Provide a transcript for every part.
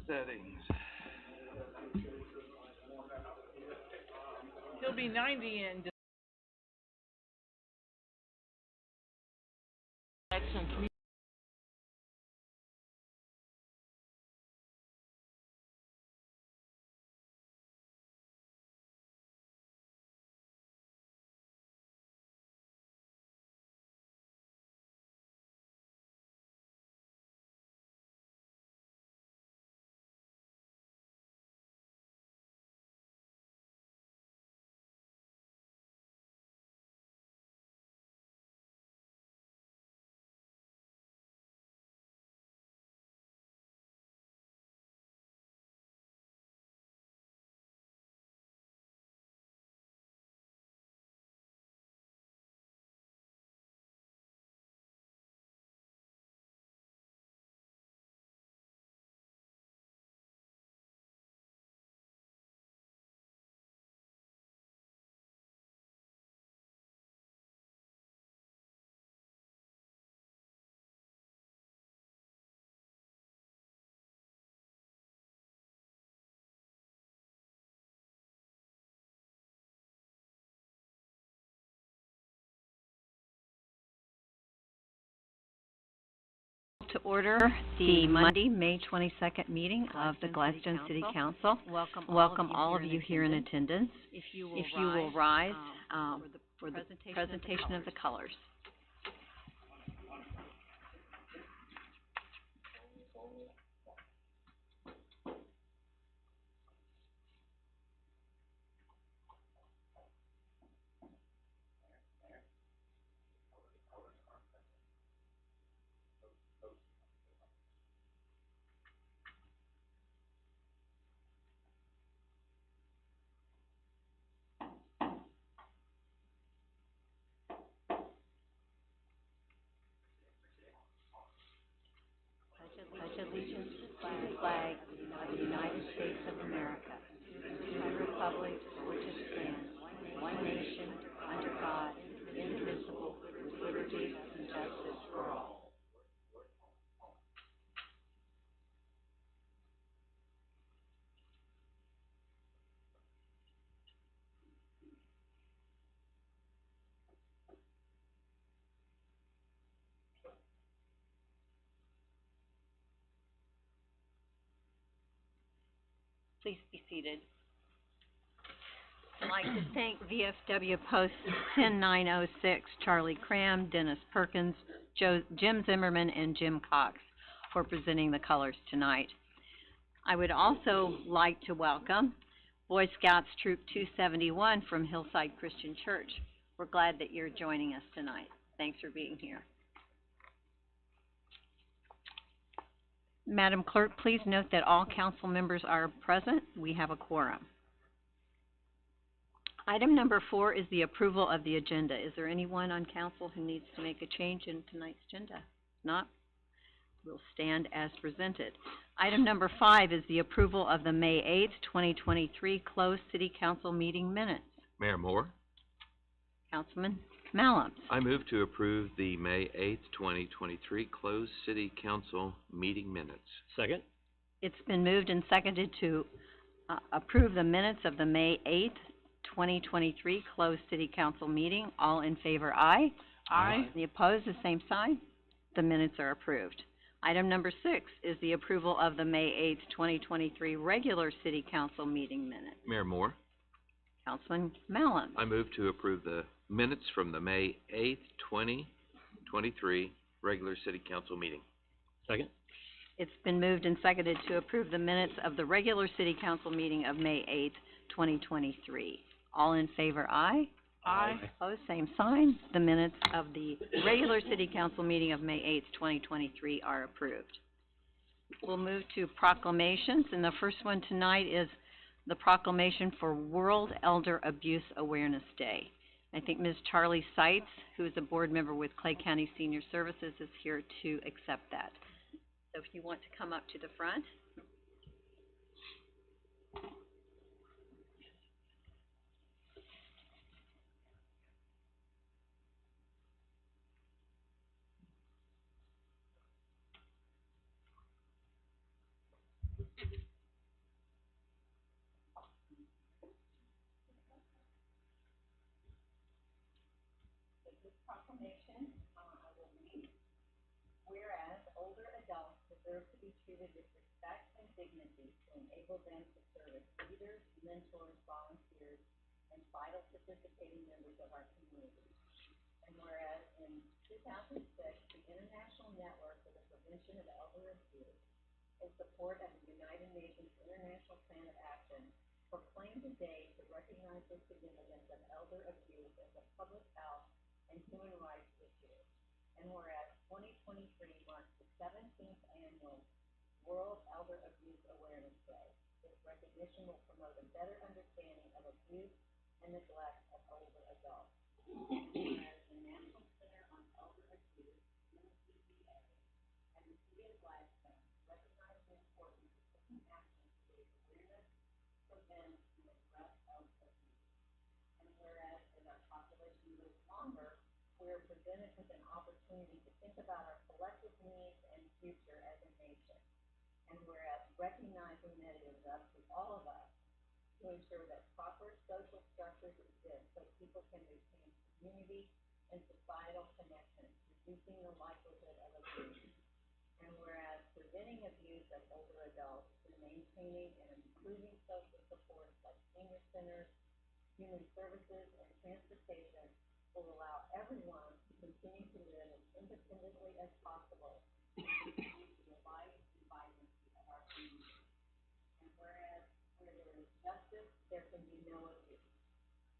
settings. He'll be 90 in Gladstone. To order the Monday, May 22nd meeting of the Gladstone City Council. Welcome all of you here in attendance. If you will rise for the presentation of the colors. Pledge allegiance to the flag of the United States of America, to the republic for which it stands, one nation, under God, indivisible, with liberty and justice for all. Please be seated. I'd like to thank VFW Post 10906, Charlie Cram, Dennis Perkins, Jim Zimmerman, and Jim Cox for presenting the colors tonight. I would also like to welcome Boy Scouts Troop 271 from Hillside Christian Church. We're glad that you're joining us tonight. Thanks for being here. Madam Clerk, please note that all council members are present. We have a quorum. Item number 4 is the approval of the agenda. Is there anyone on council who needs to make a change in tonight's agenda? Not? We'll stand as presented. Item number 5 is the approval of the May 8th, 2023 closed City Council meeting minutes. Mayor Moore. Councilman Malum. I move to approve the May 8th, 2023 closed City Council meeting minutes. Second. It's been moved and seconded to approve the minutes of the May 8th, 2023 closed City Council meeting. All in favor, aye. Aye. Any opposed, the same sign. The minutes are approved. Item number 6 is the approval of the May 8th, 2023 regular City Council meeting minutes. Mayor Moore. Councilman Malum. I move to approve the minutes from the May 8th, 2023 regular City Council meeting. Second. It's been moved and seconded to approve the minutes of the regular City Council meeting of May 8th, 2023. All in favor, aye. Aye. Opposed, same sign. The minutes of the regular City Council meeting of May 8th, 2023 are approved. We'll move to proclamations, and the first one tonight is the proclamation for World Elder Abuse Awareness Day. I think Ms. Charlie Seitz, who is a board member with Clay County Senior Services, is here to accept that. So if you want to come up to the front. deserve to be treated with respect and dignity to enable them to serve as leaders, mentors, volunteers, and vital participating members of our community. And whereas in 2006, the International Network for the Prevention of Elder Abuse, in support of the United Nations International Plan of Action, proclaimed a day to recognize the significance of elder abuse as a public health and human rights issue. And whereas 2023 marks the 17th annual World Elder Abuse Awareness Day, this recognition will promote a better understanding of abuse and neglect of older adults. And whereas the National Center on Elder Abuse, NCCA, and the City of Gladstone recognize the importance of taking action to raise awareness, prevent, and address elder abuse. And whereas as our population grows longer, we are presented with an opportunity to think about our collective needs and future as a nation. And whereas recognizing that it is up to all of us to ensure that proper social structures exist so people can retain community and societal connections, reducing the likelihood of abuse. And whereas preventing abuse of older adults through maintaining and improving social supports like senior centers, human services, and transportation will allow everyone to continue to live as independently as possible and contribute to the life and vibrancy of our community. And whereas where there is justice, there can be no abuse.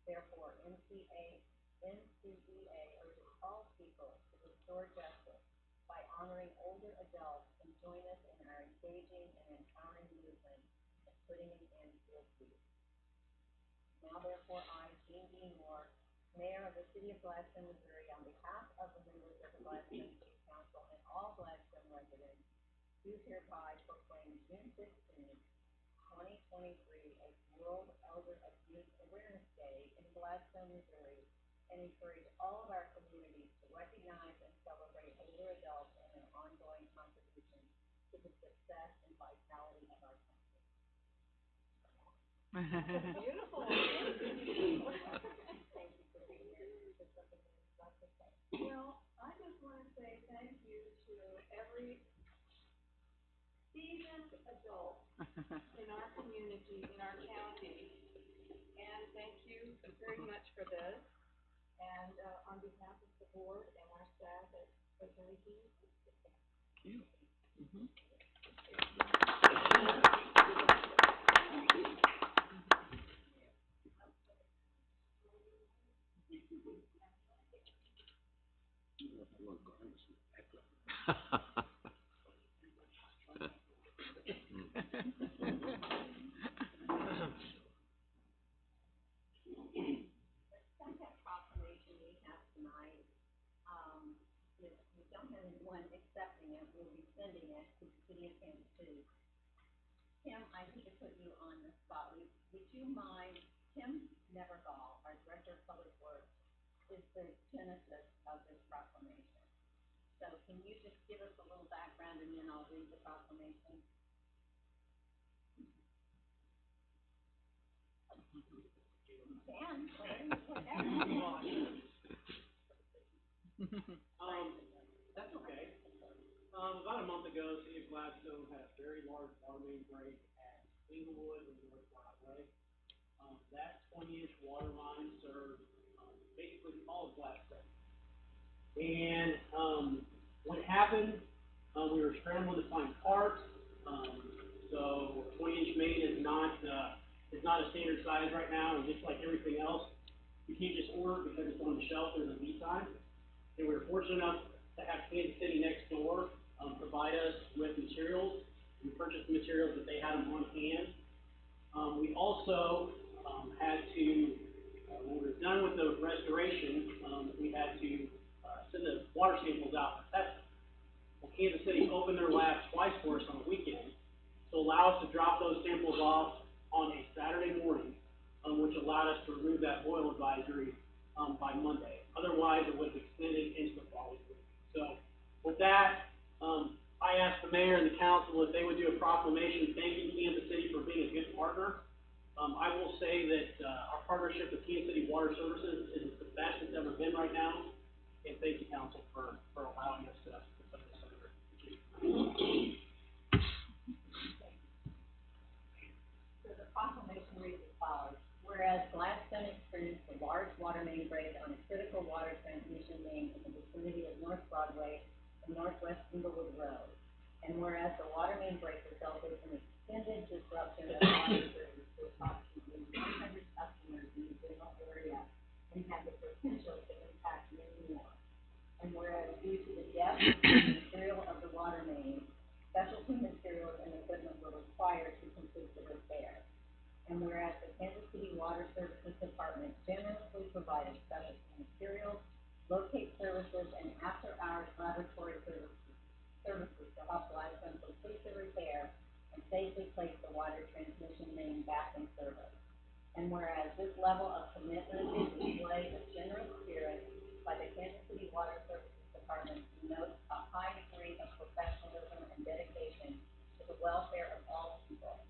Therefore, NCEA urges all people to restore justice by honoring older adults and join us in our engaging and empowering movement of putting an end to abuse. Now, therefore, I, Jean D. Moore, Mayor of the City of Gladstone, Missouri, on behalf of the members of the Gladstone City Council and all Gladstone residents, do hereby proclaim June 16, 2023 as World Elder Abuse Awareness Day in Gladstone, Missouri, and encourage all of our communities to recognize and celebrate older adults and their ongoing contributions to the success and vitality of our country. Beautiful. Thank you for being here. Is there something you'd like to say? Well, I just want to say thank you to every seasoned adult in our community, in our county, and thank you very much for this. And on behalf of the board and our staff at Missouri, Thank you. Mm-hmm. Accepting it, we'll be sending it to the City of Kansas City. Tim, I hate to put you on the spot. Would you mind, Tim Nevergall, our Director of Public Works, is the genesis of this proclamation. So can you just give us a little background and then I'll read the proclamation? Dan, That's okay. About a month ago, City of Gladstone had a very large water main break at Inglewood and North Broadway. That 20-inch water line served basically all of Gladstone. And what happened, we were scrambling to find parts. So 20-inch main is not a standard size right now, and just like everything else, you can't just order it because it's on the shelf. There's a lead time. And we were fortunate enough to have Kansas City next door provide us with materials. We purchased the materials that they had them on hand. We also had to, when we were done with the restoration, we had to send the water samples out for testing. Well, Kansas City opened their labs twice for us on the weekend to allow us to drop those samples off on a Saturday morning, which allowed us to remove that boil advisory by Monday. Otherwise, it would have extended into the following week. So, with that, I asked the mayor and the council if they would do a proclamation thanking Kansas City for being a good partner. I will say that our partnership with Kansas City Water Services is the best it's ever been right now. And thank you, council, for allowing us to put this under. reads as follows. Whereas Gladstone experienced a large water main break on a critical water transmission main in the vicinity of North Broadway and Northwest Inglewood Road. And whereas the water main break resulted in extended disruption of water service to approximately 100 customers in the general area and had the potential to impact many more. And whereas due to the depth and material of the water main, specialty materials and equipment were required to complete the repair. And whereas the Kansas City Water Services Department generously provided specialty materials, locate services, and after-hours laboratory services to help Gladstone complete the repair and safely place the water transmission main back in service. And whereas this level of commitment and display of generous spirit by the Kansas City Water Services Department denotes a high degree of professionalism and dedication to the welfare of all people.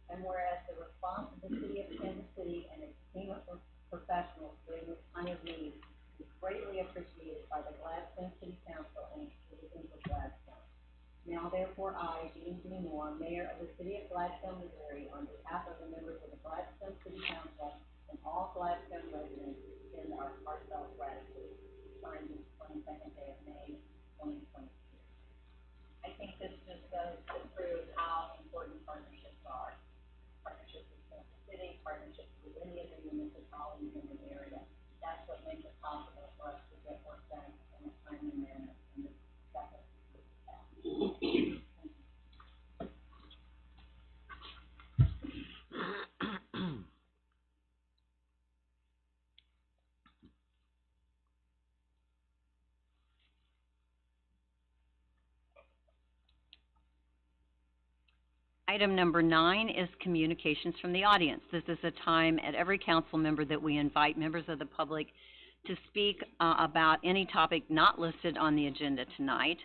And whereas the response of the City of Kansas City and its team of professionals during this time of need is greatly appreciated by the Gladstone City Council and its citizens of Gladstone. Now therefore I, Jean D. Moore, Mayor of the City of Gladstone, Missouri, on behalf of the members of the Gladstone City Council and all Gladstone residents, extend our heartfelt gratitude. Signed this 22nd day of May, 2022. I think this just goes to prove how important partnerships are. Partnerships with Kansas City, partnerships with any of the municipalities in the area. That's what makes it possible for us to get work done in a timely manner in this second. Item number 9 is communications from the audience. This is a time at every council member that we invite members of the public to speak about any topic not listed on the agenda tonight.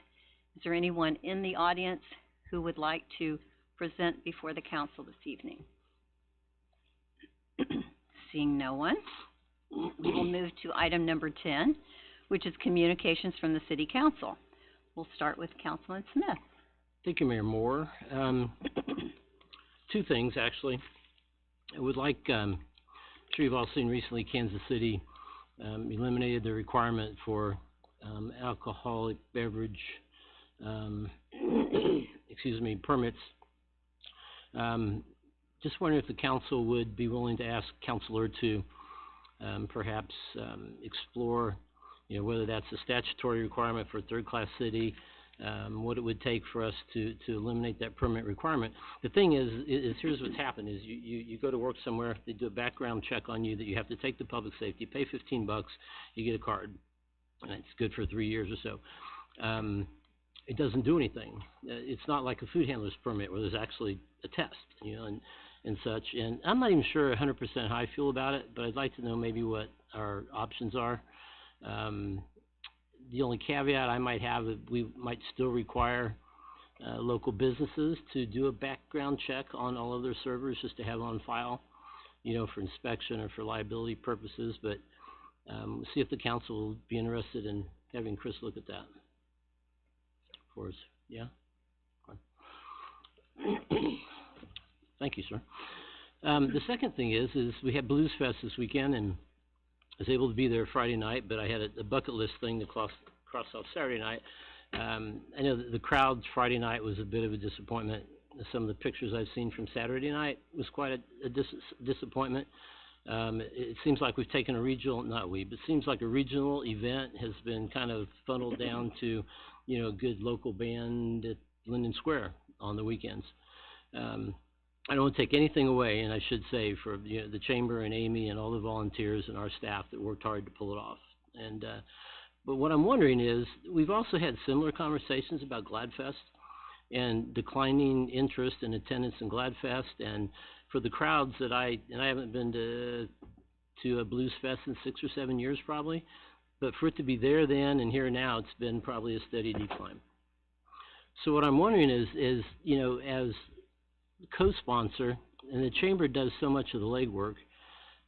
Is there anyone in the audience who would like to present before the council this evening? Seeing no one, we will move to item number 10, which is communications from the City Council. We'll start with Councilman Smith. Thank you, Mayor Moore. Two things, actually. I would like, I'm sure you've all seen recently, Kansas City eliminated the requirement for alcoholic beverage, permits. Just wondering if the council would be willing to ask Councilor to perhaps explore, whether that's a statutory requirement for a third-class city, what it would take for us to eliminate that permit requirement. The thing is here's what's happened, is you go to work somewhere, they do a background check on you that you have to take to public safety, pay $15, you get a card, and it's good for 3 years or so. It doesn't do anything. It's not like a food handler's permit where there's actually a test, and such. And I'm not even sure 100% how I feel about it, but I'd like to know maybe what our options are. The only caveat I might have is we might still require local businesses to do a background check on all of their servers just to have on file, for inspection or for liability purposes. But we'll see if the council will be interested in having Chris look at that for us. Yeah? Thank you, sir. The second thing is we had Blues Fest this weekend, and I was able to be there Friday night, but I had a bucket list thing to cross off Saturday night. I know that the crowd Friday night was a bit of a disappointment. Some of the pictures I've seen from Saturday night was quite a disappointment. It seems like we've taken a regional, but it seems like a regional event has been kind of funneled down to, a good local band at Linden Square on the weekends. I don't want to take anything away, and I should say, for the chamber and Amy and all the volunteers and our staff that worked hard to pull it off. And but what I'm wondering is, we've also had similar conversations about GladFest and declining interest and attendance in GladFest, and for the crowds that I haven't been to a Blues Fest in 6 or 7 years probably, but for it to be there then and here now, it's been probably a steady decline. So what I'm wondering is as co-sponsor, and the chamber does so much of the legwork,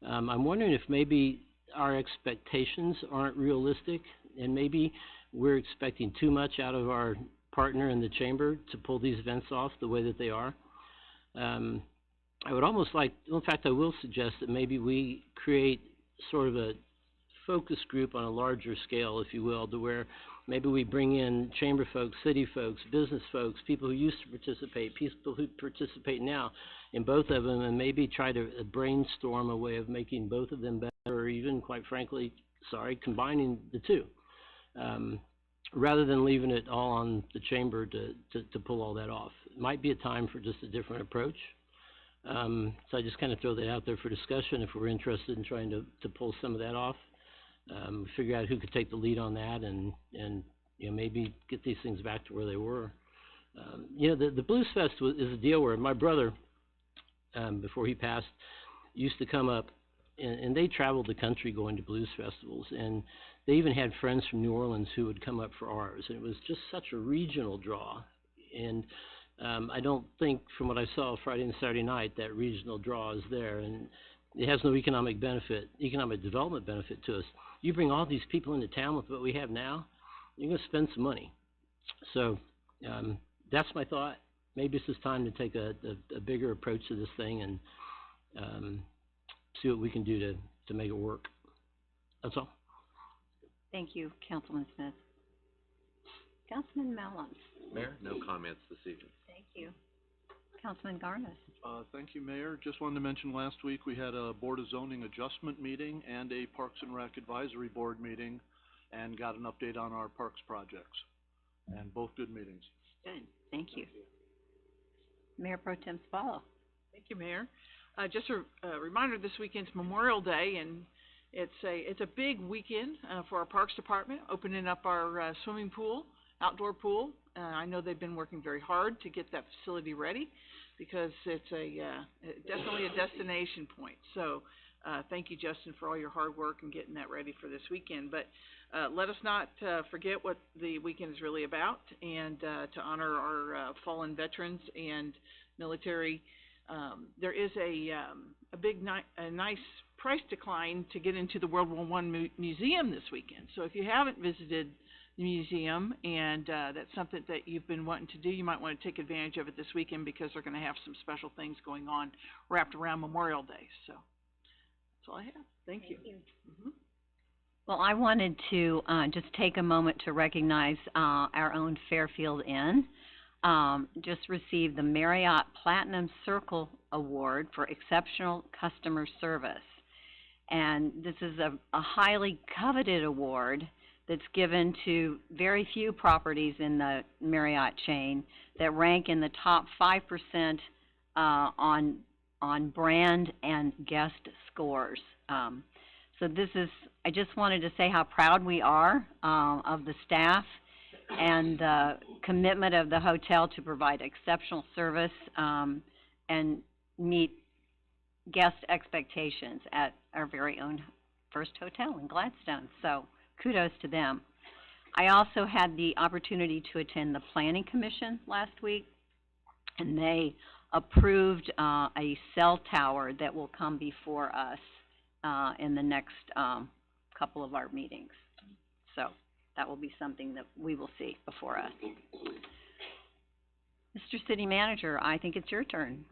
I'm wondering if maybe our expectations aren't realistic, and maybe we're expecting too much out of our partner in the chamber to pull these events off the way that they are. I would almost like, in fact, I will suggest that maybe we create sort of a focus group on a larger scale, if you will, to where maybe we bring in chamber folks, city folks, business folks, people who used to participate, people who participate now in both of them, and maybe try to brainstorm a way of making both of them better, or even, quite frankly, combining the two, rather than leaving it all on the chamber to pull all that off. It might be a time for just a different approach. So I just kind of throw that out there for discussion if we're interested in trying to pull some of that off. Figure out who could take the lead on that, and you know, maybe get these things back to where they were. You know, the Blues Fest is a deal where my brother, before he passed, used to come up, and they traveled the country going to blues festivals, and they even had friends from New Orleans who would come up for ours, and it was just such a regional draw. And I don't think, from what I saw Friday and Saturday night, that regional draw is there, and it has no economic development benefit to us. You bring all these people into town with what we have now, you're going to spend some money. So that's my thought. Maybe it's just time to take a bigger approach to this thing and see what we can do to make it work. That's all. Thank you, Councilman Smith. Councilman Mallon. Mayor, no comments this evening. Thank you. Councilman Garnis. Thank you, Mayor. Just wanted to mention last week we had a Board of Zoning Adjustment meeting and a Parks and Rec Advisory Board meeting, and got an update on our parks projects, and both good meetings. Good. Thank you. Mayor Pro Tem Spallo. Thank you, Mayor. Just a reminder, this weekend's Memorial Day, and it's a big weekend for our Parks Department, opening up our swimming pool, outdoor pool. I know they've been working very hard to get that facility ready, because it's definitely a destination point. So thank you, Justin, for all your hard work and getting that ready for this weekend. But let us not forget what the weekend is really about, and to honor our fallen veterans and military. There is a nice price decline to get into the World War I Museum this weekend. So if you haven't visited the museum, and that's something that you've been wanting to do, you might want to take advantage of it this weekend, because they're going to have some special things going on wrapped around Memorial Day. So that's all I have. Thank you. Mm-hmm. Well, I wanted to just take a moment to recognize our own Fairfield Inn. Just received the Marriott Platinum Circle Award for exceptional customer service. And this is a highly coveted award that's given to very few properties in the Marriott chain that rank in the top 5% on brand and guest scores. So this is, I just wanted to say how proud we are of the staff and the commitment of the hotel to provide exceptional service and meet guest expectations at our very own first hotel in Gladstone. So kudos to them. I also had the opportunity to attend the Planning Commission last week, and they approved a cell tower that will come before us in the next couple of our meetings. So that will be something that we will see before us. Mr. City Manager, I think it's your turn.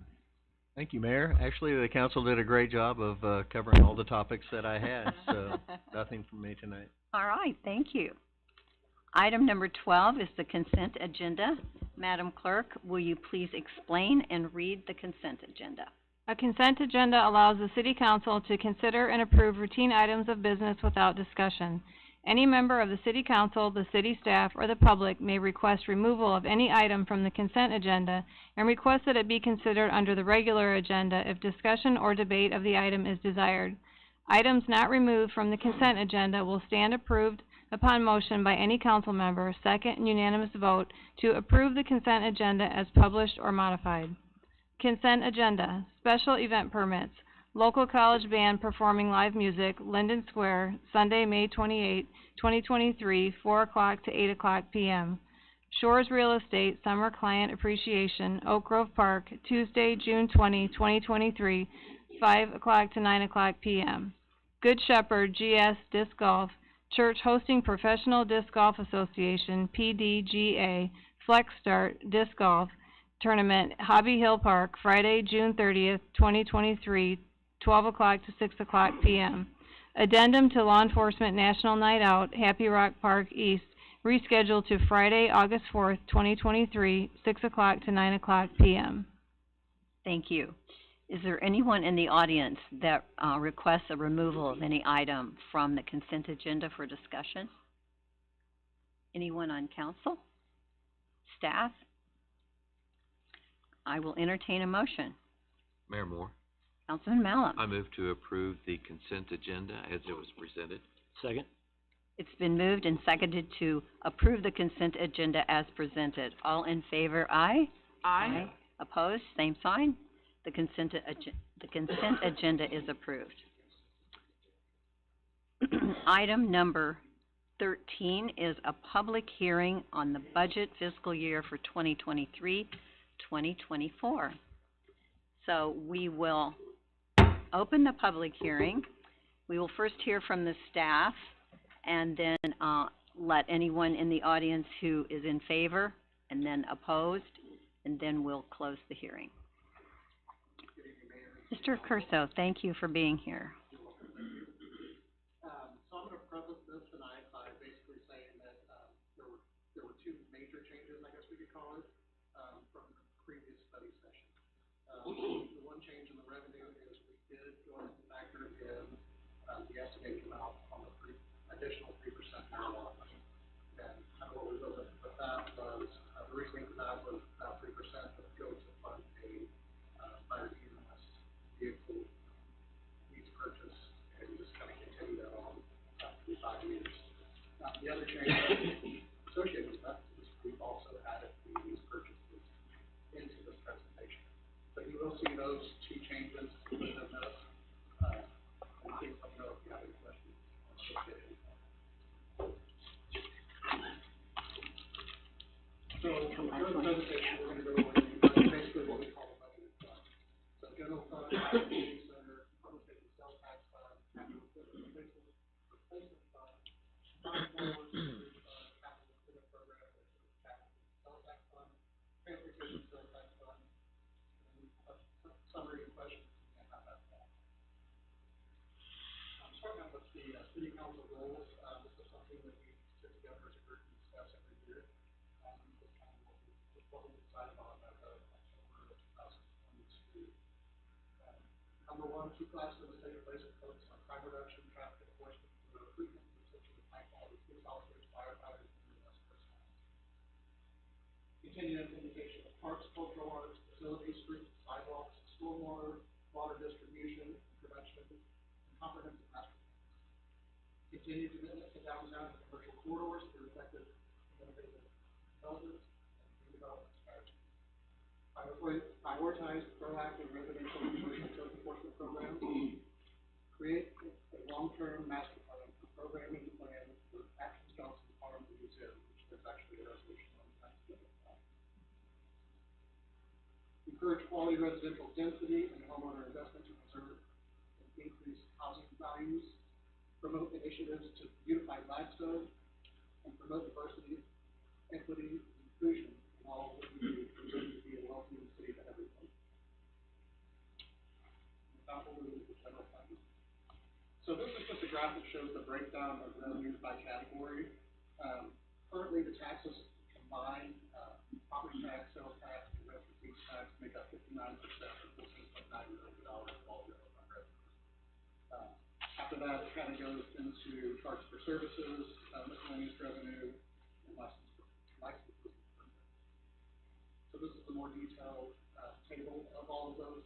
Thank you, Mayor. Actually, the council did a great job of covering all the topics that I had, so nothing from me tonight. All right, thank you. Item number 12 is the consent agenda. Madam Clerk, will you please explain and read the consent agenda? A consent agenda allows the City Council to consider and approve routine items of business without discussion. Any member of the City Council, the city staff, or the public may request removal of any item from the consent agenda and request that it be considered under the regular agenda if discussion or debate of the item is desired. Items not removed from the consent agenda will stand approved upon motion by any council member, second unanimous vote, to approve the consent agenda as published or modified. Consent agenda, special event permits, local college band performing live music, Linden Square, Sunday, May 28, 2023, 4 o'clock to 8 o'clock p.m. Shores Real Estate Summer Client Appreciation, Oak Grove Park, Tuesday, June 20, 2023, 5 o'clock to 9 o'clock p.m. Good Shepherd GS Disc Golf, Church hosting Professional Disc Golf Association, PDGA, Flex Start Disc Golf, Tournament, Hobby Hill Park, Friday, June 30th, 2023, 12 o'clock to 6 o'clock p.m. Addendum to Law Enforcement National Night Out, Happy Rock Park East, rescheduled to Friday, August 4th, 2023, 6 o'clock to 9 o'clock p.m. Thank you. Is there anyone in the audience that requests a removal of any item from the consent agenda for discussion? Anyone on council? Staff? I will entertain a motion. Mayor Moore, Councilman Malum. I move to approve the consent agenda as it was presented. Second? It's been moved and seconded to approve the consent agenda as presented. All in favor, aye? Aye. Opposed, same sign. The consent agenda is approved. Item number 13 is a public hearing on the budget fiscal year for 2023-2024. So we will open the public hearing. We will first hear from the staff and then let anyone in the audience who is in favor and then opposed, and then we'll close the hearing. Mr. Curso, thank you for being here. So I'm gonna preface this tonight by basically saying that, there were two major changes, I guess we could call it, from the previous study session. The one change in the revenue is we did go ahead and factor in, the estimated amount on the additional 3% marijuana money. And what we wrote with that was, the reasoning for that was, 3% would go to fund a, fire EMS vehicle lease purchase, and we just kind of continue that on through 5 years. The other change associated with that is we've also added the lease purchases into this presentation. So you will see those two changes within this. And please let me know if you have any questions. So from our presentation, we're going to go over basically what we call the budget fund. So general fund, community center, public safety sales tax fund, capital equipment replacement fund, non-forward security fund, capital equipment program, which is capital sales tax fund, transportation sales tax fund, and summary questions and how that's done. Starting out with the city council goals, this is something that we sit together as a group and discuss every year. This is kind of what we decided on at October of 2022. Number one, keep classes in the state of place and focus on crime reduction, traffic enforcement, and recruitment, and retention of high-quality police officers, firefighters, and EMS personnel. Continue implementation of parks, cultural arts, facilities, streets, sidewalks, stormwater, water distribution, and prevention, and comprehensive master plans. Continue commitment to downtown and commercial corridors through effective innovative development and redevelopment strategies. Prioritize proactive residential and commercial code enforcement programs. Create a long-term master plan for programming plan for Atkins Johnson Farm and Museum, which there's actually a resolution on that. Encourage quality residential density and homeowner investment to preserve and increase housing values. Promote initiatives to beautify Gladstone and promote diversity, equity, and inclusion in all that we do to be a welcoming city to everyone. Without moving to the general fund. So this is just a graph that shows the breakdown of revenues by category. Currently, the taxes combined, property tax, sales tax, and rest receipts tax make up 59% of $14.9 million of all general fund revenue. After that, it kind of goes into charges for services, miscellaneous revenue, and licenses. So this is a more detailed table of all of those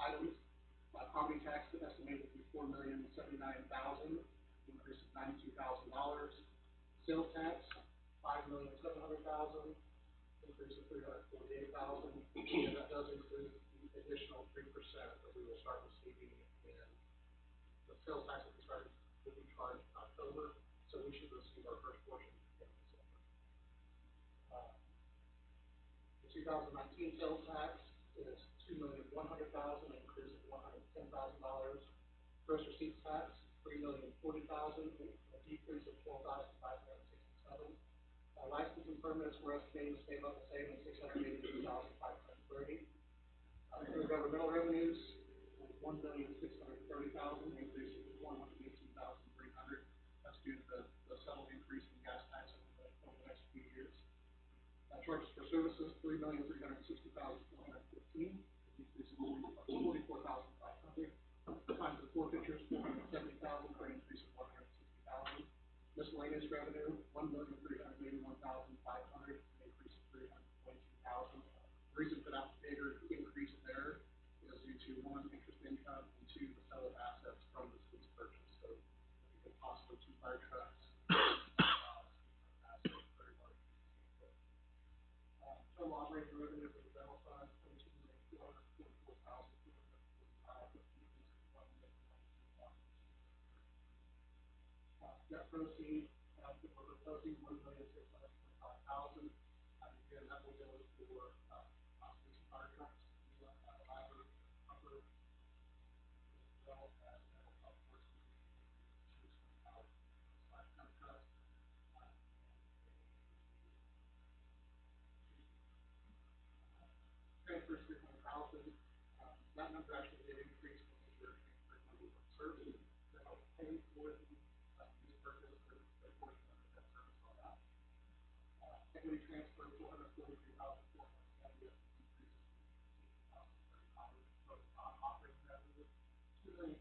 items. Property tax is estimated to be $4,079,000, increase of $92,000. Sales tax, $5,700,000, increase of $348,000. And that does include the additional 3% that we will start receiving in the sales tax that we started to be charged in October. So we should receive our first portion in December. The 2019 sales tax is $2,100,000, increase of $110,000. Gross receipts tax, $3,040,000, a decrease of $12,567. Licenses and permits were estimated to stay about the same at $682,530. Intergovernmental revenues, $1,630,000, increase of $118,300. That's due to the settled increase in gas tax over the next few years. Charges for services, $3,360,415, increase of $44,500. Fines and forfeitures, $470,000, for an increase of $160,000. Miscellaneous revenue, $1,381,500, an increase of $322,000. The reason for that bigger increase there is due to one, interest income, and two, the sale of assets from this lease purchase. So, possibly 2 fire trucks. Total operating revenue for the general fund, $2,445,000. Net proceeds, for the proceeds, $1,625,000. Again, that will go for, possibly 2 fire trucks, ladder, pumper, as well as, of course, transfers $300,000. That number actually did increase when we were transferring services that help pay for the use purchase or the portion of the debt service on that. Equity transfer $443,470, increase of $2,035. Operating revenue $2,316,000.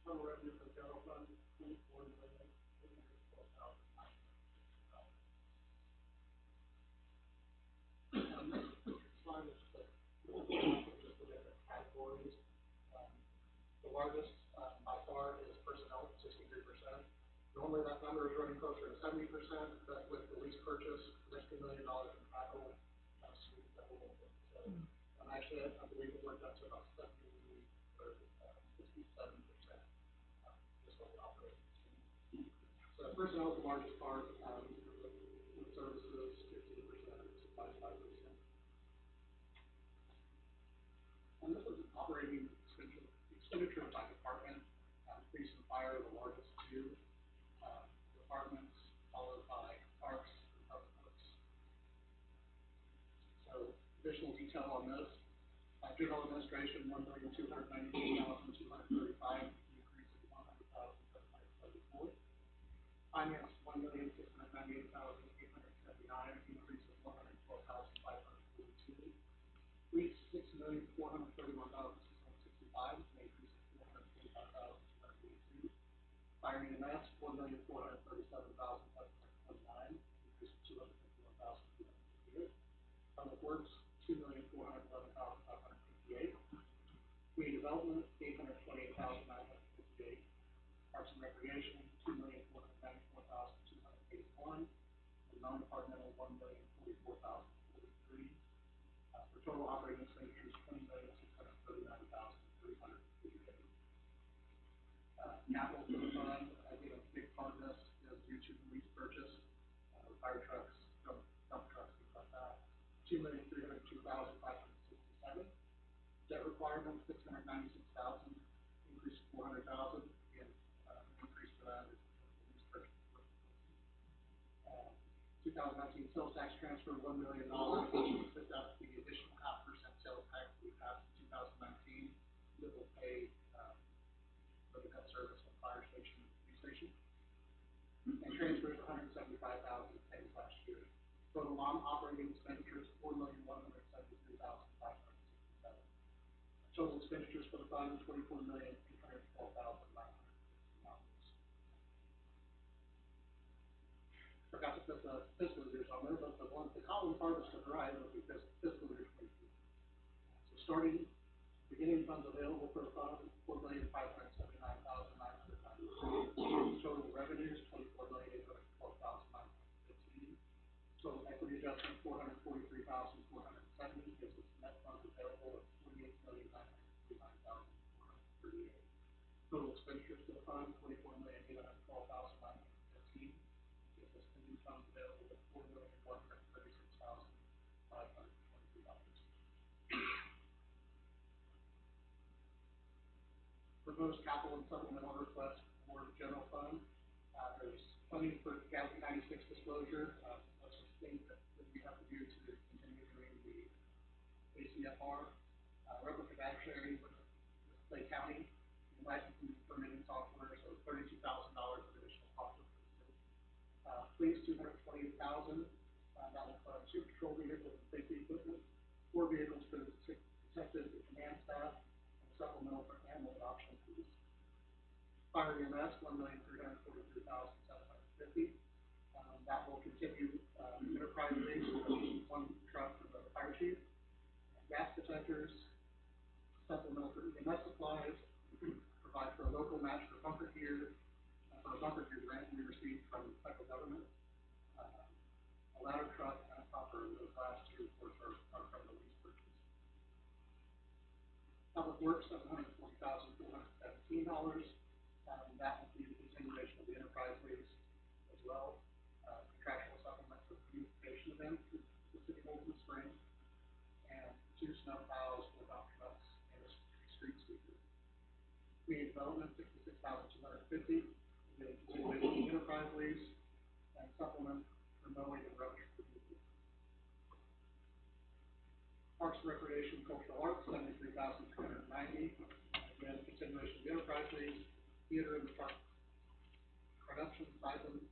Total revenue for the general fund $24,812,960. Slide is just the different categories. The largest by far is personnel, 63%. Normally that number is running closer to 70%, but with the lease purchase, there's $2 million in capital. So, actually, I believe it worked out to about 70 or 67%. Just what the operating team. So personnel is the largest part. Services 15%, supplies 5%. And this is operating expenditure by department. Police and fire are the largest two departments, followed by parks and public works. So additional detail on this. General administration, $1,292,235, increase of $100,774. Finance, $1,698,879, increase of $112,542. Police, $6,431,665, an increase of $425,282. Fire and EMS, $1,437,729, increase of $251,258. Public Works, $2,411,558. Community Development, $828,958. Parks and Recreation, $2,494,281. And non-departmental, $1,044,043. For total operating expenditures, $20,639,358. Capital for the fund, again, a big part of this is due to the lease purchase, fire trucks, dump trucks, things like that. $2,302,567. Debt requirement, $696,000, increase of $400,000. Again, increase for that is the lease purchase. 2019 sales tax transfer, $1 million. Took out the additional 0.5% sales tax we passed in 2019 that will pay for the debt service on fire station and police station. And transfers $175,000 paid last year. Total non-operating expenditures $4,173,567. Total expenditures for the fund $24,812,960. Forgot to put the fiscal years on there, but the column farthest to the right will be fiscal year 22. So starting, beginning funds available for the fund, $4,579,993. Total revenues, $24,812,915. Total equity adjustment, $443,470, gives us net funds available of $28,939,438. Total expenditures for the fund, $24,812,915. Gives us ending funds available of $4,136,523. Proposed capital and supplemental request for the general fund. There's funding for GASB 96 disclosure, that's just things that we have to do to continue doing the ACFR, replicate actuary with Clay County, licensing and permitting software, so $32,000 of additional cost of the city. Police, $228,000, that will fund 2 patrol vehicles and safety equipment, 4 vehicles for the detectives and command staff, and supplemental for animal adoption fees. Fire EMS, $1,343,750. That will continue, enterprise lease with 1 truck for the fire chief. Gas detectors, supplemental for EMS supplies, provide for a local match for bunker gear, for a bunker gear grant we received from the federal government. A ladder truck and a hopper, those last 2 reports are from the lease purchase. Public Works, $740,417. That will be the continuation of the enterprise lease as well. Contractual supplement for the beautification event the city holds in the spring, and 2 snow plows, 4 dump trucks, and a street sweeper. Community development, $66,250. The continuation of the enterprise lease and supplement for mowing and rubbish removal. Parks and Recreation, Cultural Arts, $73,390. Again, continuation of the enterprise lease, theater in the park, production stipend,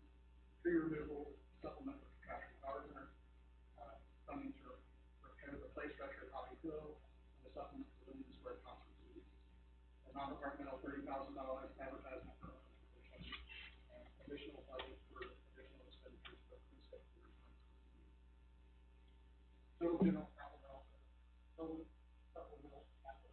tree removal, supplement for contractual gardener, funding to repair the play structure at Holly Hill, and the supplement for Lincoln Square concert series. The non-departmental $30,000 advertisement for position, and additional budget for additional expenditures for police safety. Total general capital, total supplemental capital,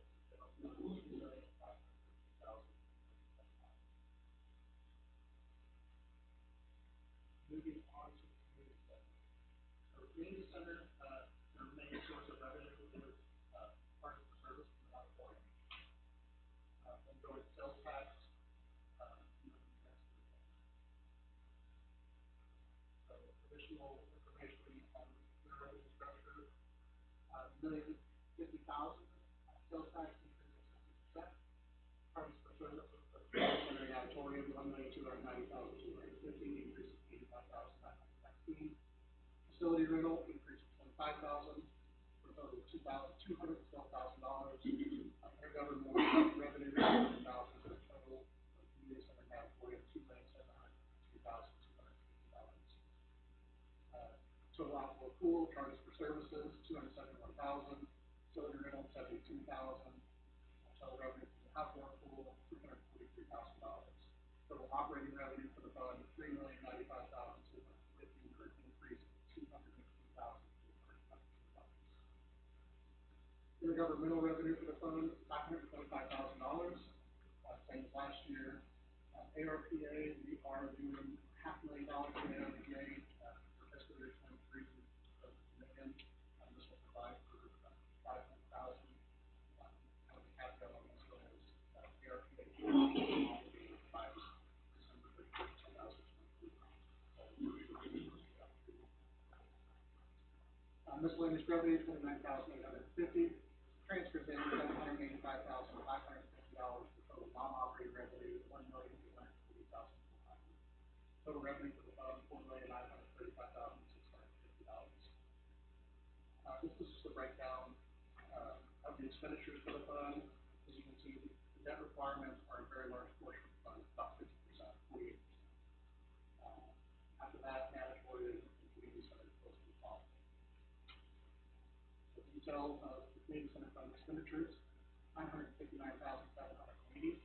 moving on to the community center. So the community center, their main source of revenue is parts of the service from the auditorium. Then go to sales tax. So additional information on the revenue structure. $1,050,000 sales tax increase of 60%. Parts for service of the center auditorium, $1,290,250, increase of 85,919. Facility rental increase of 25,000 for a total of $212,000. Intergovernmental revenue $100,000 for a total of community center auditorium $2,702,250. Total outdoor pool charges for services $271,000. Facility rental $72,000. Total revenue for the outdoor pool $343,000. Total operating revenue for the fund $3,095,250 for an increase of $250,000. Intergovernmental revenue for the fund $525,000, same as last year. ARPA, we are doing $500,000 in ARPA for fiscal year 23 of $1 million. This will provide for $500,000. The capital on this one is ARPA by December 31st, 2023. Miscellaneous revenue $29,850. Transfers in $785,550 for total non-operating revenue $1,840,400. Total revenue for the fund $4,935,650. This is just a breakdown of the expenditures for the fund. As you can see, the debt requirements are a very large portion of the fund, about 50%, 48%. After that, mandatory and community center close to the top. The detail of the community center fund expenditures, $959,780.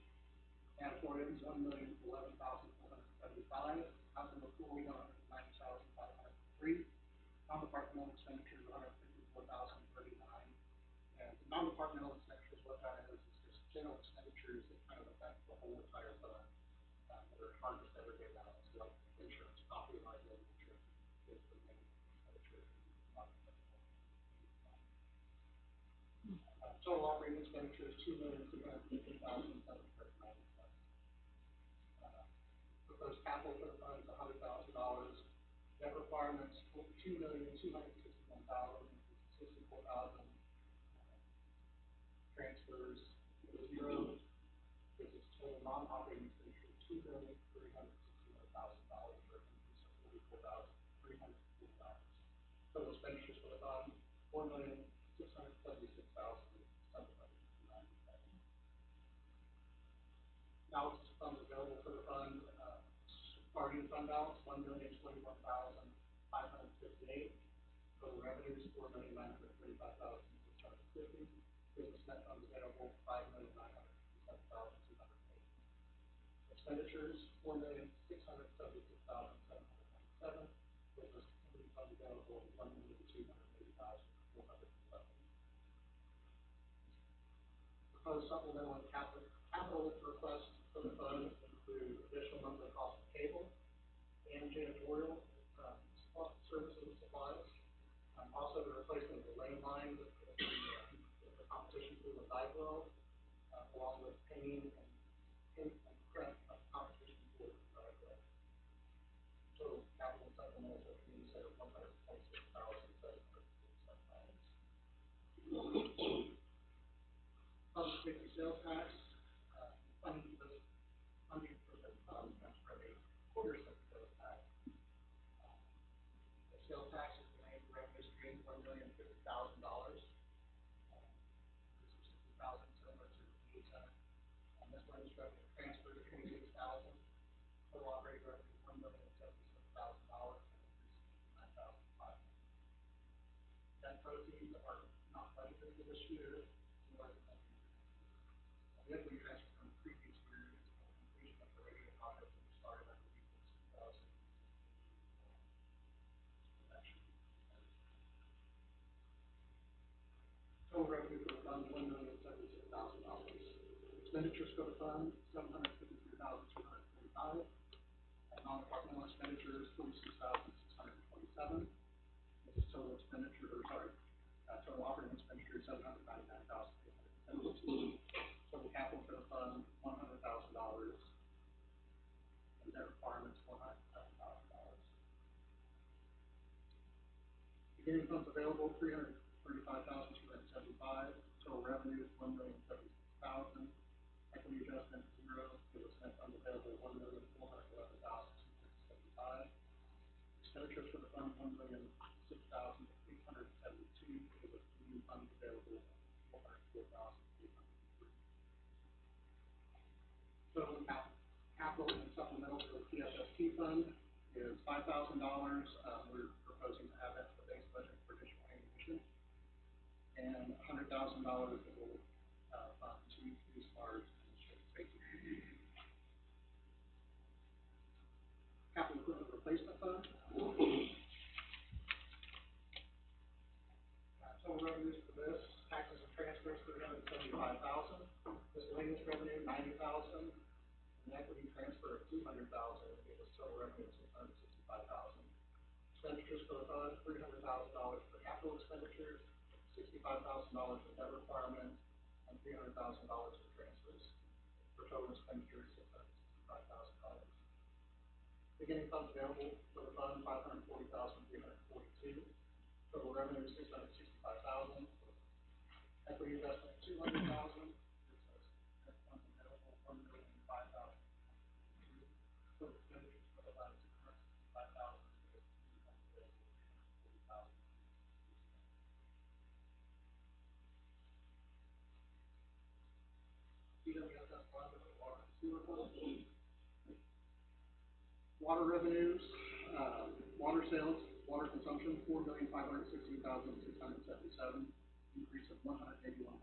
Auditoriums, $1,011,475. Outdoor pool, $190,503. Non-departmental expenditures, $154,039. And the non-departmental expenditures, what that is just general expenditures that kind of affect the whole entire fund. That are hard to segregate out, so like insurance, property liability insurance, is the main expenditure. Total operating expenditures, $2,250,790. Proposed capital for the fund is $100,000. Debt requirements, $2,261,064,000. Transfers, 0. This is total non-operating expenditure, $2,361,000 for a $4,676,797. Balance of funds available for the fund, starting fund balance, $1,021,558. Total revenues, $4,935,650. Business net funds available, $5,957,208. Expenditures, $4,676,797. Business continuing fund available, $1,280,411. Proposed supplemental and capital requests for the fund include additional monthly cost of cable and janitorial, services and supplies. Also the replacement of the lane lines with the competition pool and dive well, along with painting and prep of competition pool and dive well. Total capital supplemental for community center, $126,747. Public safety sales tax, funding for the comes from a quarter cent sales tax. The sales tax is the main revenue stream, $1,050,000. Similar to the community center. Miscellaneous revenue transfer to $26,000. Total operating revenue $1,077,000. $9,500. Net proceeds are not budgeted for this year. The equity transfer from the previous year is the completion of the radio project that we started, I believe, in 2000. Total revenue for the fund, $1,076,000. Expenditures for the fund, $753,245. And non-departmental expenditures, $46,627. This is total total operating expenditure, $799,872. Total capital for the fund, $100,000. And debt requirements, $407,000. Beginning funds available, $335,275. Total revenues, $1,076,000. Equity adjustment, 0. Give us net fund available, $1,411,275. Expenditures for the fund, $1,006,872. Give us new funds available, $404,803. Total capital and supplemental for the PSST fund is $5,000. We're proposing to add that to the base budget for additional ammunition. And $100,000 that will fund to use ours in safety. Capital equipment replacement fund. Total revenues for this, taxes and transfers, $375,000. Miscellaneous revenue, $90,000. An equity transfer of $200,000, gives us total revenue of $665,000. Expenditures for the fund, $300,000 for capital expenditures, $65,000 for debt requirements, and $300,000 for transfers. For total expenditures, $665,000. Beginning funds available for the fund, $540,342. Total revenue, $665,000. Equity investment, $200,000. Net funds available, $1,005,000. Total expenditures for the fund, $665,000. CWSS fund of the water and sewer fund. Water revenues, water sales, water consumption, $4,516,677, increase of $181,177.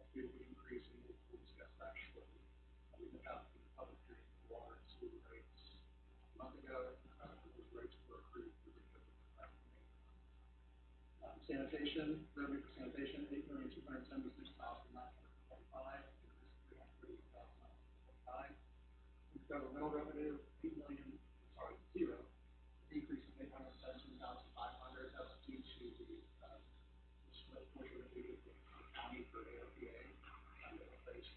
That's due to the increase in, we'll discuss that shortly. We did have the public hearing for water and sewer rates a month ago. Those rates were approved through the sanitation, revenue for sanitation, $8,276,925, increase of $330,925. Governmental revenue, zero, decrease of $817,500. That's due to the split portion of the county for AOPA, and it replaced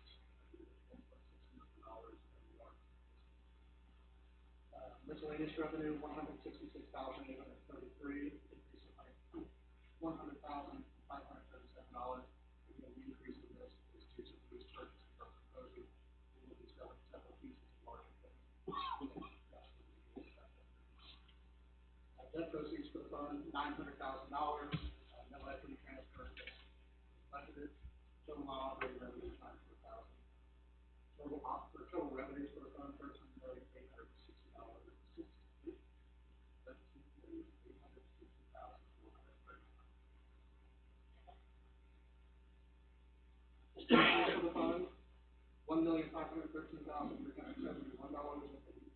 $1.6 million in water. Miscellaneous revenue, $166,833, increase of $100,537. The increase in this is due to these purchases we are proposing. We will be selling several pieces of large equipment. Debt proceeds for the fund, $90,000. $900,000, no equity transfer budgeted, total operating revenue $900,000. Total revenues for the fund, $13,860,000. Expenditures for the fund, $1,513,371 in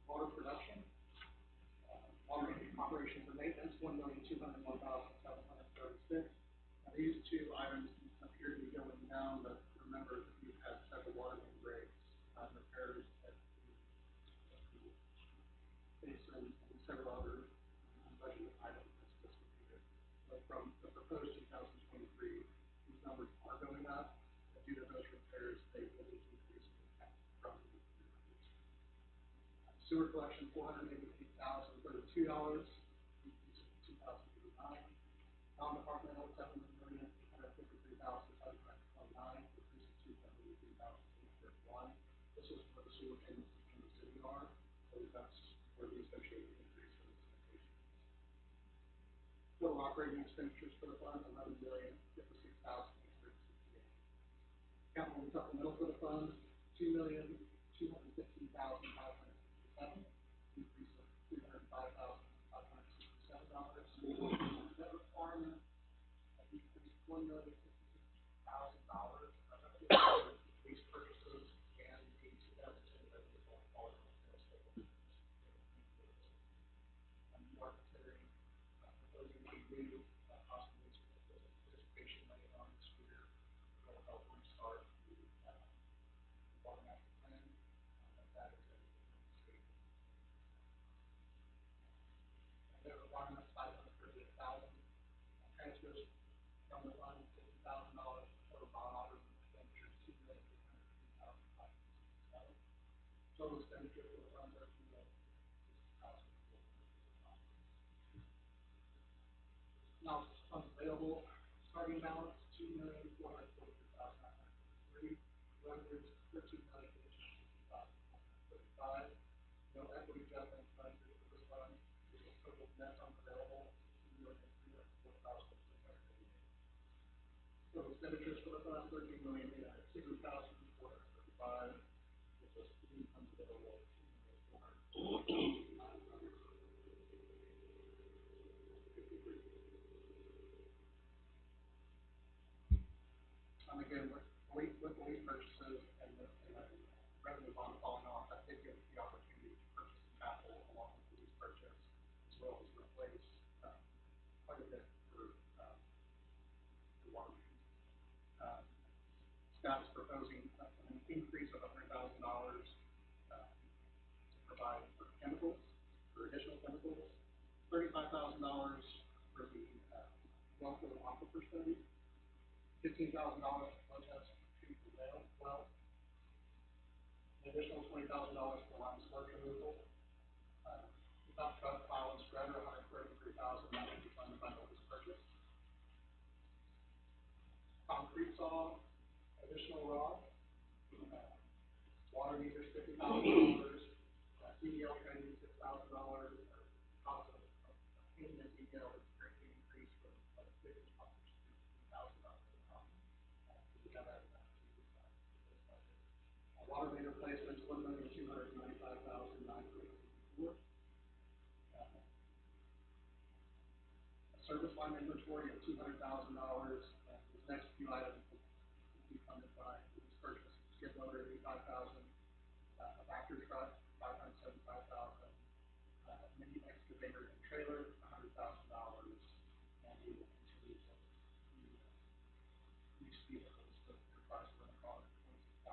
water production. Water operations and maintenance, $1,201,736. Now, these two items appear to be going down, but remember that we've had several water main breaks, repairs at the basin and several other budgeted items this fiscal year. So from the proposed 2023, these numbers are going up. Due to those repairs, they will be increasing from the sewer collection, $488,032, increase of 2,089. Non-departmental, $7,853,729, increase of 2,083,851. This is where the sewer payments in the city are, so that's where the associated increase for this location. Total operating expenditures for the fund, $11,056,868. Capital and supplemental for the fund, $2,215,567, increase of $305,567. Net requirement, a decrease of $1,056,000. Lease purchases and the 2010 revenue going forward. You are considering proposing a new possible participation money on this year will help restart the water master plan. That is a state. Net requirements, $538,000. Transfers from the fund, $50,000. Total bond orders and expenditures, $2,803,567. Total expenditure for the fund, $13,060,000. Now, funds available, starting balance, $2,443,933. Revenues, $13,860,135. No equity adjustments budgeted for this fund. Total net funds available, $2,304,388. Total expenditures for the fund, $13,860,435. Which is funds available, $2,443,933. Again, with the lease purchases and the revenue bond falling off, that did give us the opportunity to purchase some capital along with the lease purchase, as well as replace quite a bit for the water main. Staff is proposing an increase of $100,000 to provide for chemicals, for additional chemicals, $35,000 for the wellfield aquifer study, $15,000 for flow test to the well, an additional $20,000 for line sludge removal, dump truck, plow, and spreader, $133,000 that will be funded by the lease purchase. Concrete saw, additional rod, water meters, $50,000, CDL training, $6,000, cost of painting and CDL is greatly increased from $50,000 to $2,000. Water main replacements, $1,295,934. Service line inventory of $200,000. These next few items will be funded by this purchase: skid loader, $85,000, a Vector truck, $575,000, mini excavator and trailer, $100,000, and we will continue to lease vehicles with their price per car of $26,000.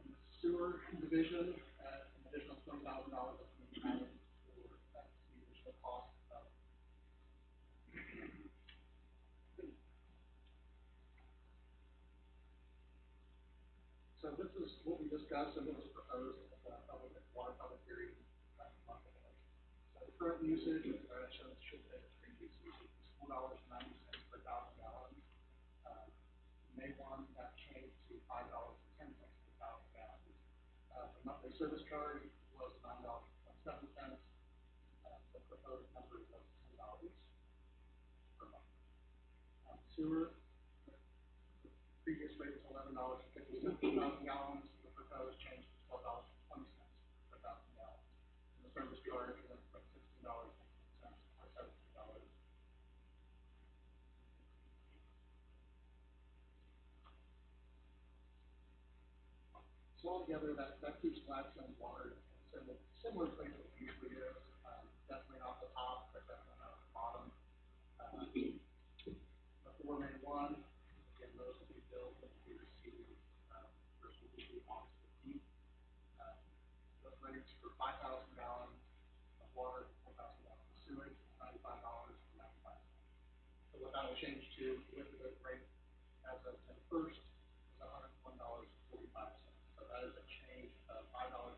In the sewer division, an additional $20,000 is being added for the additional cost of so this is what we discussed and what was proposed at the water public hearing month ago. So the current usage, as I should say, the free usage is $4.90 per 1,000 gallons. May 1, that changed to $5.10 per 1,000 gallons. The monthly service charge was $9.27. The proposed sewer. Previous rate was $11.50 per thousand gallons, the proposed change is $12.20 per thousand gallons. And the service charge went from $16.50 to $17. So altogether, that keeps Gladstone water in a similar place that it usually is. Definitely not the top, but definitely not the bottom. Before May 1, again, those will be billed when we receive, first will be August 15th. Those rates for 5,000 gallons of water, 4,000 gallons of sewage, $95.95. So what that will change to with the rate as of May 1st is $101.45. So that is a change of $5.50.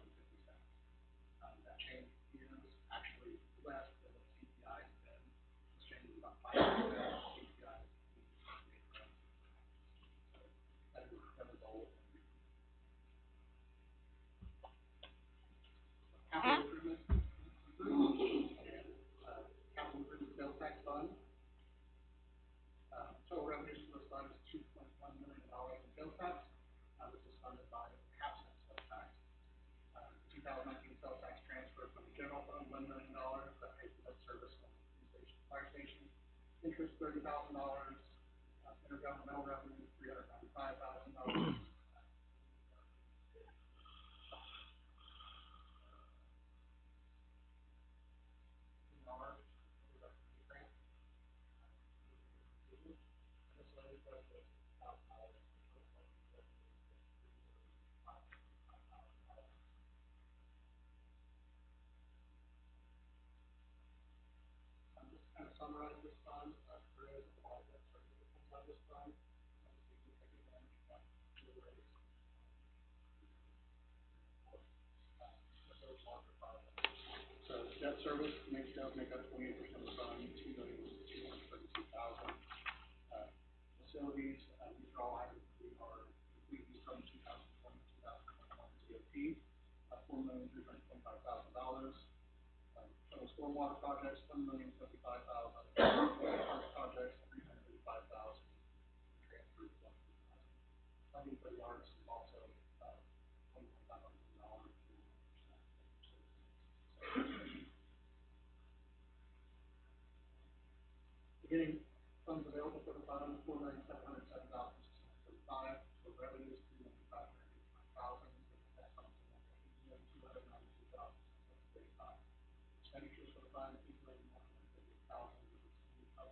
That change is actually less than what CPI has been. This change is about 5%. CPI is 8%. That is all. Capital improvement, capital improvement sales tax fund. Total revenues for this fund is $2.1 million in sales tax. This is funded by half-cent sales tax. 2019 sales tax transfer from the general fund, $1 million, that pays for that service on the station, fire station. Interest, $30,000. Intergovernmental revenue, $395,000. Just to kind of summarize this fund, there is a lot of debt service that comes out of this fund. We can take advantage of that to the rates. Those larger projects. So debt service does make up 28% of the fund, $2,232,000. Facilities, these are all items that we are completing from 2020 to 2021 DOT, $4,325,000. Total stormwater projects, $1,075,000. Projects, $385,000. Transfers, $1,000,000. Funding for yards is also $1,500. Beginning funds available for the fund, $4,707,635. For revenues, $3,585,000. Net funds $1,292,635. Expenditures for the fund, $8,158,000. $4,635.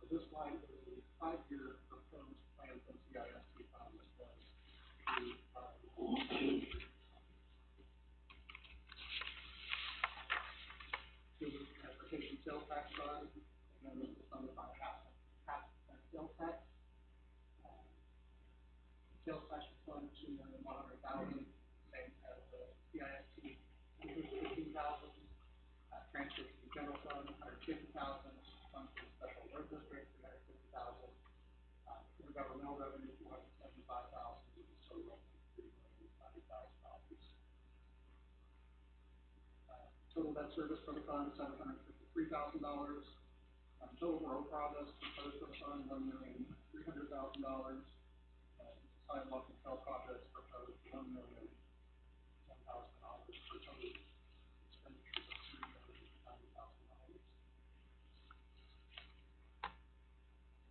So this slide is a 5-year proposed plan from CIST fund that was to transportation sales tax fund. Again, this is funded by half sales tax. Sales tax fund, $2,100,000, same as the CIST. Interest, $15,000. Transfer to the general fund, $150,000. Fund for the special road district, $350,000. Intergovernmental revenue, $275,000. So roughly $3,090,000. Total debt service for the fund, $753,000. Total road projects proposed for the fund, $1,300,000. Sidewalk and trail projects proposed, $1,010,000 for total expenditures of $3,090,000.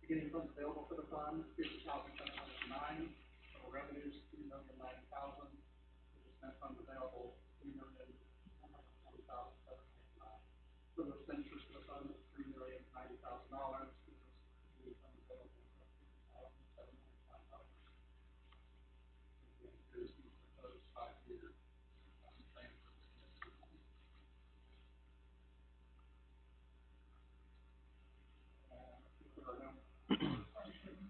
Beginning funds available for the fund, $50,709. Total revenues, $3,090,000. Net funds available, $3,120,709. Total expenditures for the fund, $3,090,000. Beginning funds available, $50,709. Here's the proposed 5-year plan for this next year. If there are no questions,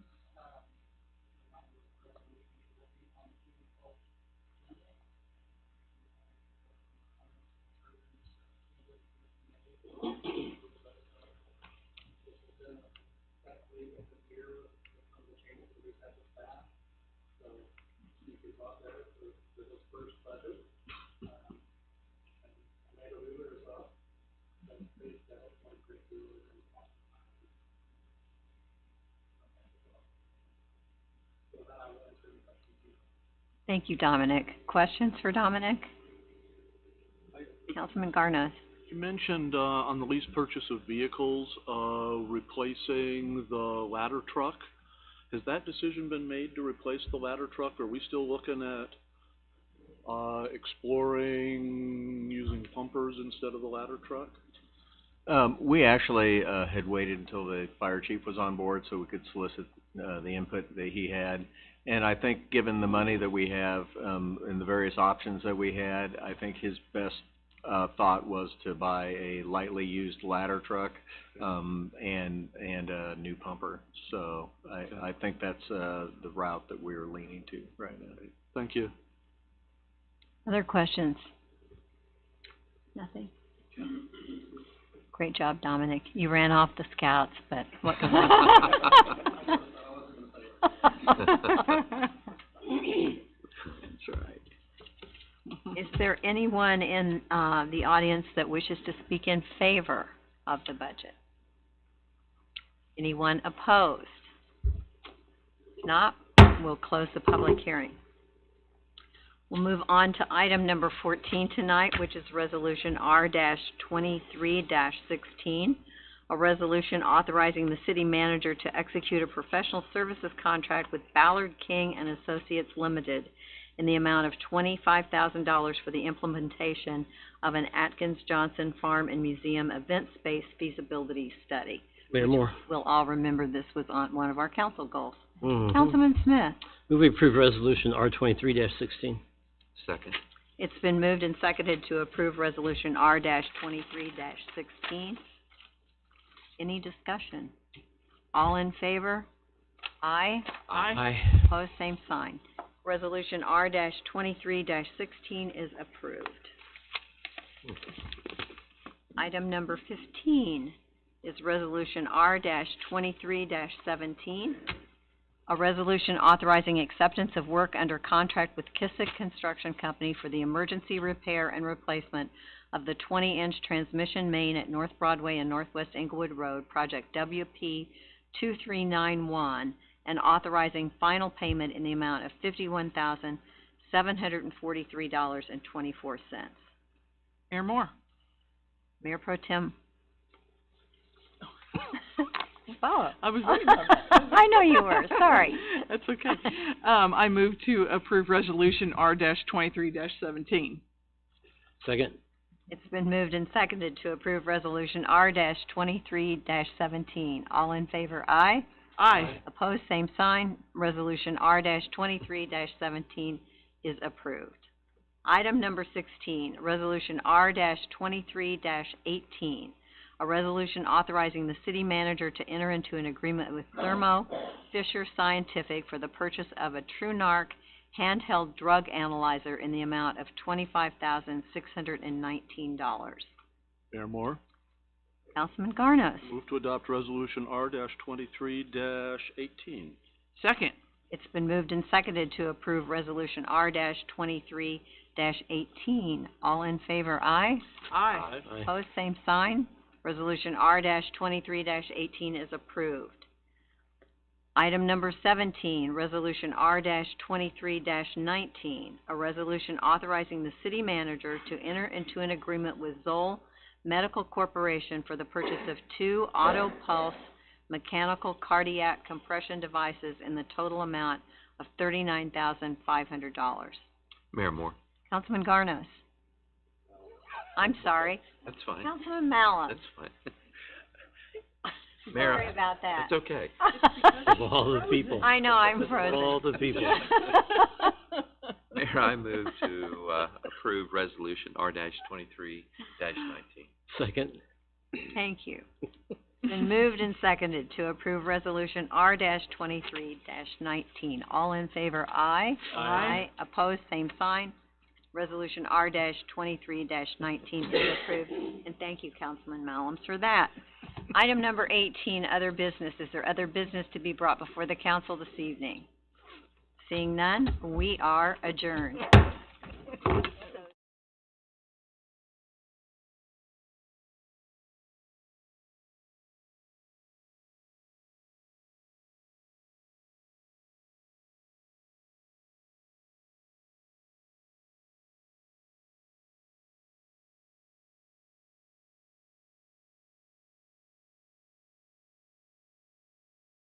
Thank you, Dominic. Questions for Dominic? Councilman Garnos. You mentioned, on the lease purchase of vehicles, replacing the ladder truck. Has that decision been made to replace the ladder truck? Are we still looking at, exploring using pumpers instead of the ladder truck? We actually, had waited until the fire chief was on board so we could solicit, the input that he had. And I think given the money that we have, and the various options that we had, I think his best thought was to buy a lightly used ladder truck, and a new pumper. So I think that's, the route that we're leaning to right now. Thank you. Other questions? Nothing? Great job, Dominic. You ran off the scouts, but what can we That's right. Is there anyone in the audience that wishes to speak in favor of the budget? Anyone opposed? If not, we'll close the public hearing. We'll move on to item number 14 tonight, which is Resolution R-23-16, a resolution authorizing the city manager to execute a professional services contract with Ballard King and Associates Limited in the amount of $25,000 for the implementation of an Atkins Johnson Farm and Museum event space feasibility study. Mayor Moore. We'll all remember this was on one of our council goals. Mm-hmm. Councilman Smith. Move we approve resolution R-23-16. Second. It's been moved and seconded to approve resolution R-23-16. Any discussion? All in favor? Aye. Aye. Opposed, same sign. Resolution R-23-16 is approved. Item number 15 is resolution R-23-17, a resolution authorizing acceptance of work under contract with Kissick Construction Company for the emergency repair and replacement of the 20-inch transmission main at North Broadway and Northwest Englewood Road, project WP 2391, and authorizing final payment in the amount of $51,743.24. Mayor Moore. Mayor Pro Tem. Follow. I was waiting on that. I know you were. Sorry. That's okay. I move to approve resolution R-23-17. Second. It's been moved and seconded to approve resolution R-23-17. All in favor, aye. Aye. Opposed, same sign. Resolution R-23-17 is approved. Item number 16, resolution R-23-18. A resolution authorizing the city manager to enter into an agreement with Thermo Fisher Scientific for the purchase of a TruNarc handheld drug analyzer in the amount of $25,619. Mayor Moore. Councilman Garnos. Move to adopt resolution R-23-18. Second. It's been moved and seconded to approve resolution R-23-18. All in favor, aye. Aye. Opposed, same sign. Resolution R-23-18 is approved. Item number 17, resolution R-23-19, a resolution authorizing the city manager to enter into an agreement with Zoll Medical Corporation for the purchase of 2 auto pulse mechanical cardiac compression devices in the total amount of $39,500. Mayor Moore. Councilman Garnos. I'm sorry. That's fine. Councilman Mallon. That's fine. Mayor, Sorry about that. it's okay. Of all the people. I know, I'm frozen. Of all the people. Mayor, I move to approve resolution R-23-19. Second. Thank you. Been moved and seconded to approve resolution R-23-19. All in favor, aye. Aye. Opposed, same sign. Resolution R-23-19 is approved. And thank you, Councilman Malums, for that. Item number 18, other business. Is there other business to be brought before the council this evening? Seeing none, we are adjourned.